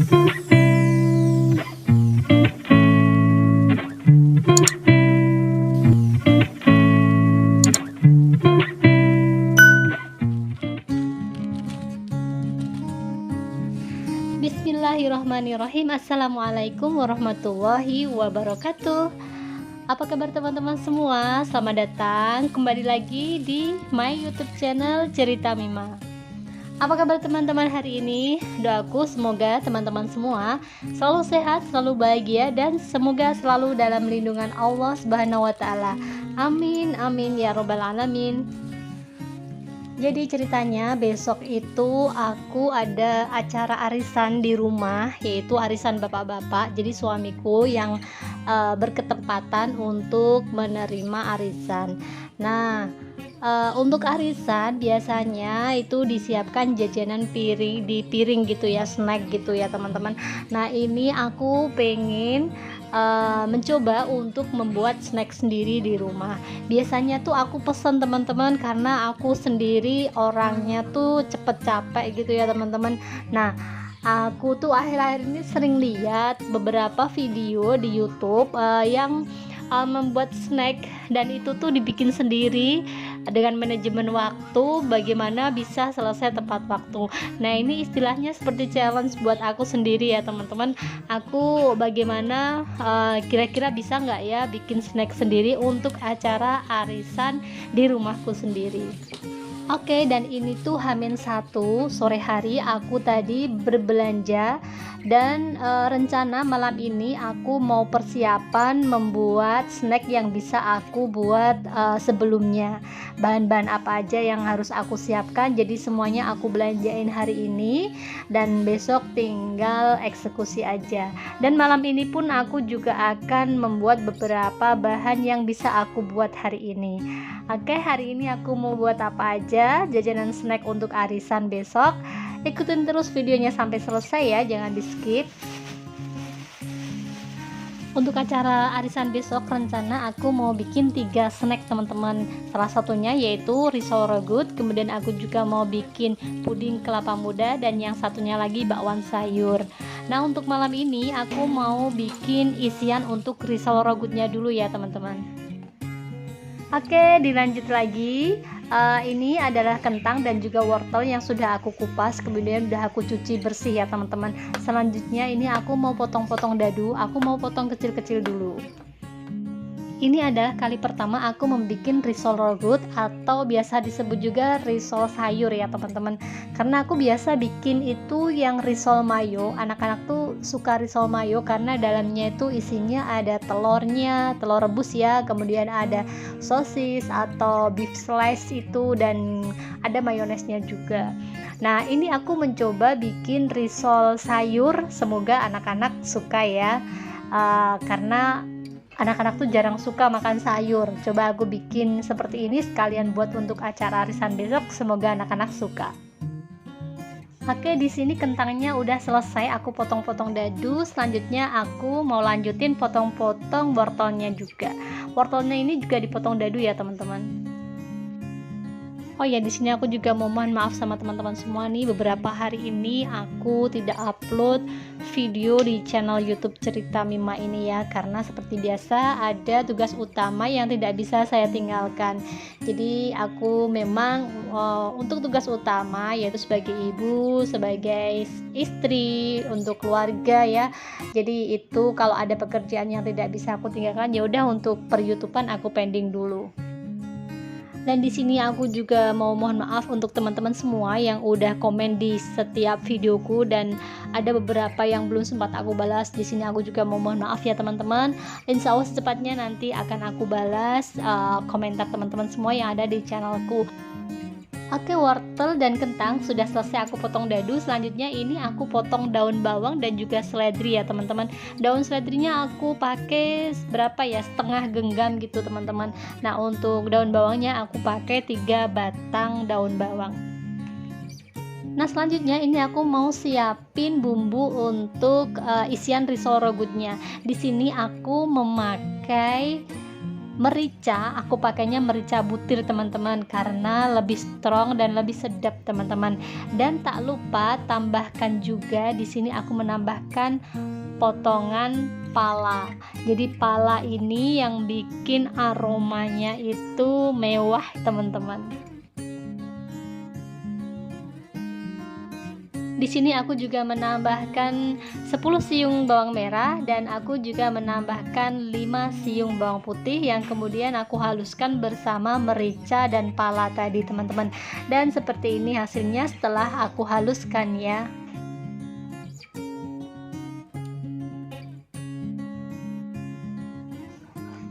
Bismillahirrahmanirrahim. Assalamualaikum warahmatullahi wabarakatuh. Apa kabar teman-teman semua? Selamat datang kembali lagi di my YouTube channel Cerita Mima. Apa kabar teman-teman hari ini? Doaku semoga teman-teman semua selalu sehat, selalu bahagia, dan semoga selalu dalam lindungan Allah Subhanahu wa Ta'ala. Amin, amin ya Robbal 'Alamin. Jadi ceritanya besok itu aku ada acara arisan di rumah, yaitu arisan bapak-bapak. Jadi suamiku yang berketempatan untuk menerima arisan. Nah, untuk arisan biasanya itu disiapkan jajanan piring di piring gitu ya, snack gitu ya teman-teman. Nah ini aku pengen mencoba untuk membuat snack sendiri di rumah. Biasanya tuh aku pesen teman-teman, karena aku sendiri orangnya tuh cepet capek gitu ya teman-teman. Nah aku tuh akhir-akhir ini sering lihat beberapa video di YouTube yang membuat snack, dan itu tuh dibikin sendiri dengan manajemen waktu, bagaimana bisa selesai tepat waktu. Nah ini istilahnya seperti challenge buat aku sendiri ya teman-teman. Aku bagaimana kira-kira bisa nggak ya bikin snack sendiri untuk acara arisan di rumahku sendiri. Oke, dan ini tuh H-1 sore hari aku tadi berbelanja, dan rencana malam ini aku mau persiapan membuat snack yang bisa aku buat sebelumnya. Bahan-bahan apa aja yang harus aku siapkan, jadi semuanya aku belanjain hari ini dan besok tinggal eksekusi aja. Dan malam ini pun aku juga akan membuat beberapa bahan yang bisa aku buat hari ini. Oke, hari ini aku mau buat apa aja jajanan snack untuk arisan besok. Ikutin terus videonya sampai selesai ya, jangan di skip. Untuk acara arisan besok rencana aku mau bikin 3 snack teman-teman. Salah satunya yaitu risol rogut, kemudian aku juga mau bikin puding kelapa muda, dan yang satunya lagi bakwan sayur. Nah untuk malam ini aku mau bikin isian untuk risol rogutnya dulu ya teman-teman. Oke, dilanjut lagi. Ini adalah kentang dan juga wortel yang sudah aku kupas, kemudian udah aku cuci bersih ya teman-teman. Selanjutnya ini aku mau potong-potong dadu, aku mau potong kecil-kecil dulu. Ini adalah kali pertama aku membuat risol rogut, atau biasa disebut juga risol sayur ya teman-teman. Karena aku biasa bikin itu yang risol mayo. Anak-anak tuh suka risol mayo karena dalamnya itu isinya ada telurnya, telur rebus ya, kemudian ada sosis atau beef slice itu, dan ada mayonesnya juga. Nah ini aku mencoba bikin risol sayur, semoga anak-anak suka ya, karena anak-anak tuh jarang suka makan sayur. Coba aku bikin seperti ini sekalian buat untuk acara arisan besok, semoga anak-anak suka. Oke, di sini kentangnya udah selesai aku potong-potong dadu. Selanjutnya aku mau lanjutin potong-potong wortelnya juga. Wortelnya ini juga dipotong dadu ya teman-teman. Oh ya, di sini aku juga mau mohon maaf sama teman-teman semua nih, beberapa hari ini aku tidak upload video di channel YouTube Cerita Mima ini ya, karena seperti biasa ada tugas utama yang tidak bisa saya tinggalkan. Jadi aku memang untuk tugas utama yaitu sebagai ibu, sebagai istri, untuk keluarga ya. Jadi itu kalau ada pekerjaan yang tidak bisa aku tinggalkan, ya udah untuk per YouTubean aku pending dulu. Dan di sini aku juga mau mohon maaf untuk teman-teman semua yang udah komen di setiap videoku, dan ada beberapa yang belum sempat aku balas. Di sini aku juga mau mohon maaf ya teman-teman. Insya Allah secepatnya nanti akan aku balas komentar teman-teman semua yang ada di channelku. Oke, wortel dan kentang sudah selesai aku potong dadu. Selanjutnya ini aku potong daun bawang dan juga seledri ya teman-teman. Daun seledrinya aku pakai berapa ya, setengah genggam gitu teman-teman. Nah untuk daun bawangnya aku pakai 3 batang daun bawang. Nah selanjutnya ini aku mau siapin bumbu untuk isian risol rogutnya. Di sini aku memakai merica. Aku pakainya merica butir teman-teman, karena lebih strong dan lebih sedap teman-teman. Dan tak lupa tambahkan juga di sini aku menambahkan potongan pala. Jadi pala ini yang bikin aromanya itu mewah teman-teman. Di sini aku juga menambahkan 10 siung bawang merah dan aku juga menambahkan 5 siung bawang putih yang kemudian aku haluskan bersama merica dan pala tadi teman-teman. Dan seperti ini hasilnya setelah aku haluskan ya.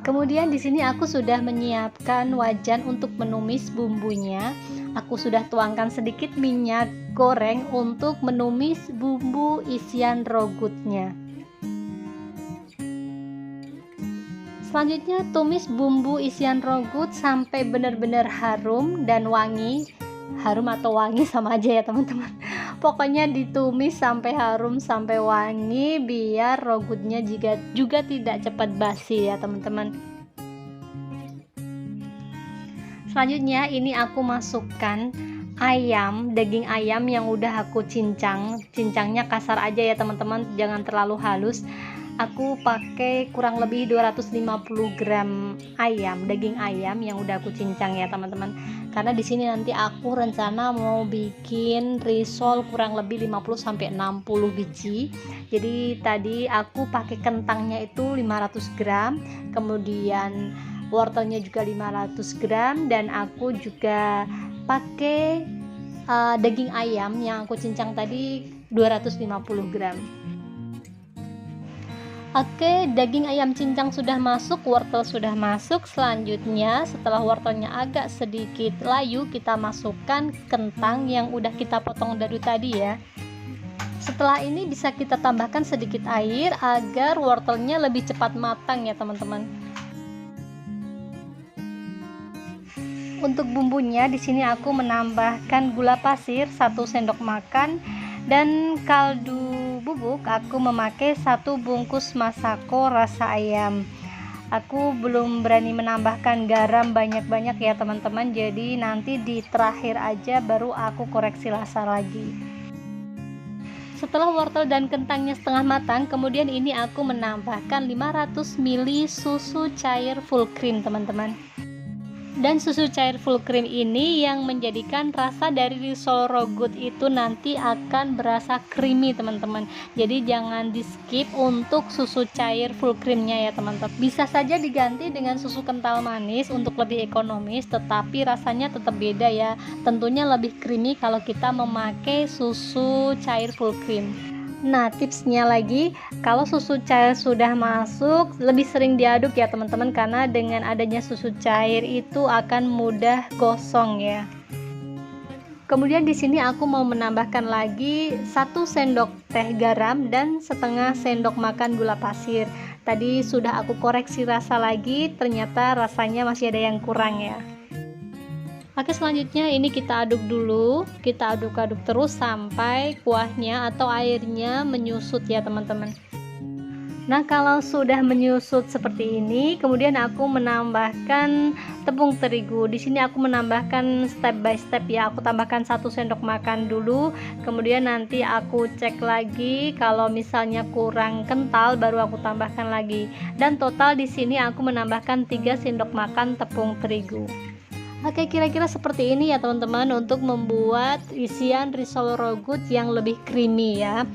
Kemudian di sini aku sudah menyiapkan wajan untuk menumis bumbunya. Aku sudah tuangkan sedikit minyak goreng untuk menumis bumbu isian rogutnya. Selanjutnya tumis bumbu isian rogut sampai benar-benar harum dan wangi. Harum atau wangi sama aja ya teman-teman. Pokoknya ditumis sampai harum sampai wangi biar rogutnya juga tidak cepat basi ya teman-teman. Selanjutnya ini aku masukkan daging ayam yang udah aku cincangnya kasar aja ya teman-teman, jangan terlalu halus. Aku pakai kurang lebih 250 gram daging ayam yang udah aku cincang ya teman-teman. Karena di sini nanti aku rencana mau bikin risol kurang lebih 50 sampai 60 biji. Jadi tadi aku pakai kentangnya itu 500 gram, kemudian wortelnya juga 500 gram, dan aku juga pakai daging ayam yang aku cincang tadi 250 gram. Oke, daging ayam cincang sudah masuk, wortel sudah masuk. Selanjutnya setelah wortelnya agak sedikit layu, kita masukkan kentang yang udah kita potong dari tadi ya. Setelah ini bisa kita tambahkan sedikit air agar wortelnya lebih cepat matang ya teman-teman. Untuk bumbunya di sini aku menambahkan gula pasir 1 sendok makan dan kaldu bubuk aku memakai 1 bungkus masako rasa ayam. Aku belum berani menambahkan garam banyak-banyak ya teman-teman, jadi nanti di terakhir aja baru aku koreksi rasa lagi. Setelah wortel dan kentangnya setengah matang, kemudian ini aku menambahkan 500 ml susu cair full cream teman-teman. Dan susu cair full cream ini yang menjadikan rasa dari risol rogut itu nanti akan berasa creamy teman-teman. Jadi jangan di skip untuk susu cair full creamnya ya teman-teman. Bisa saja diganti dengan susu kental manis untuk lebih ekonomis, tetapi rasanya tetap beda ya. Tentunya lebih creamy kalau kita memakai susu cair full cream. Nah, tipsnya lagi, kalau susu cair sudah masuk, lebih sering diaduk ya teman-teman, karena dengan adanya susu cair itu akan mudah gosong ya. Kemudian di sini aku mau menambahkan lagi 1 sendok teh garam dan setengah sendok makan gula pasir. Tadi sudah aku koreksi rasa lagi, ternyata rasanya masih ada yang kurang ya. Oke, selanjutnya ini kita aduk dulu, kita aduk-aduk terus sampai kuahnya atau airnya menyusut ya teman-teman. Nah, kalau sudah menyusut seperti ini, kemudian aku menambahkan tepung terigu. Di sini aku menambahkan step by step ya. Aku tambahkan 1 sendok makan dulu, kemudian nanti aku cek lagi kalau misalnya kurang kental baru aku tambahkan lagi. Dan total di sini aku menambahkan 3 sendok makan tepung terigu. Oke, kira-kira seperti ini ya teman-teman untuk membuat isian risol rogut yang lebih creamy ya.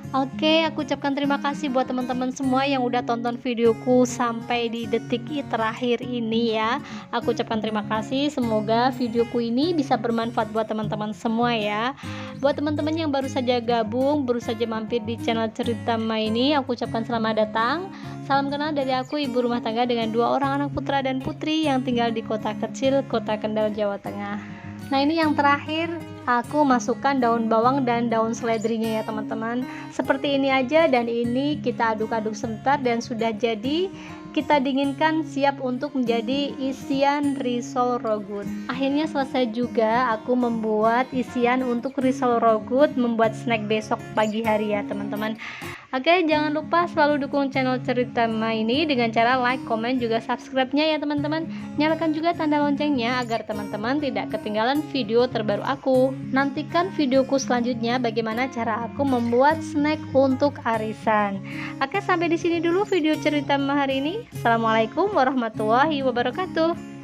Oke, aku ucapkan terima kasih buat teman-teman semua yang udah tonton videoku sampai di detik terakhir ini ya. Aku ucapkan terima kasih, semoga videoku ini bisa bermanfaat buat teman-teman semua ya. Buat teman-teman yang baru saja gabung, baru saja mampir di channel Cerita Ma ini, aku ucapkan selamat datang. Salam kenal dari aku, ibu rumah tangga dengan 2 orang anak putra dan putri yang tinggal di kota kecil, Kota Kendal, Jawa Tengah. Nah, ini yang terakhir, aku masukkan daun bawang dan daun seledrinya ya teman-teman. Seperti ini aja, dan ini kita aduk-aduk sebentar dan sudah jadi. Kita dinginkan, siap untuk menjadi isian risol rogut. Akhirnya selesai juga aku membuat isian untuk risol rogut, membuat snack besok pagi hari ya teman-teman. Oke, jangan lupa selalu dukung channel Cerita Mama ini dengan cara like, komen, juga subscribe-nya ya teman-teman. Nyalakan juga tanda loncengnya agar teman-teman tidak ketinggalan video terbaru aku. Nantikan videoku selanjutnya bagaimana cara aku membuat snack untuk arisan. Oke, sampai di sini dulu video Cerita Mama hari ini. Assalamualaikum warahmatullahi wabarakatuh.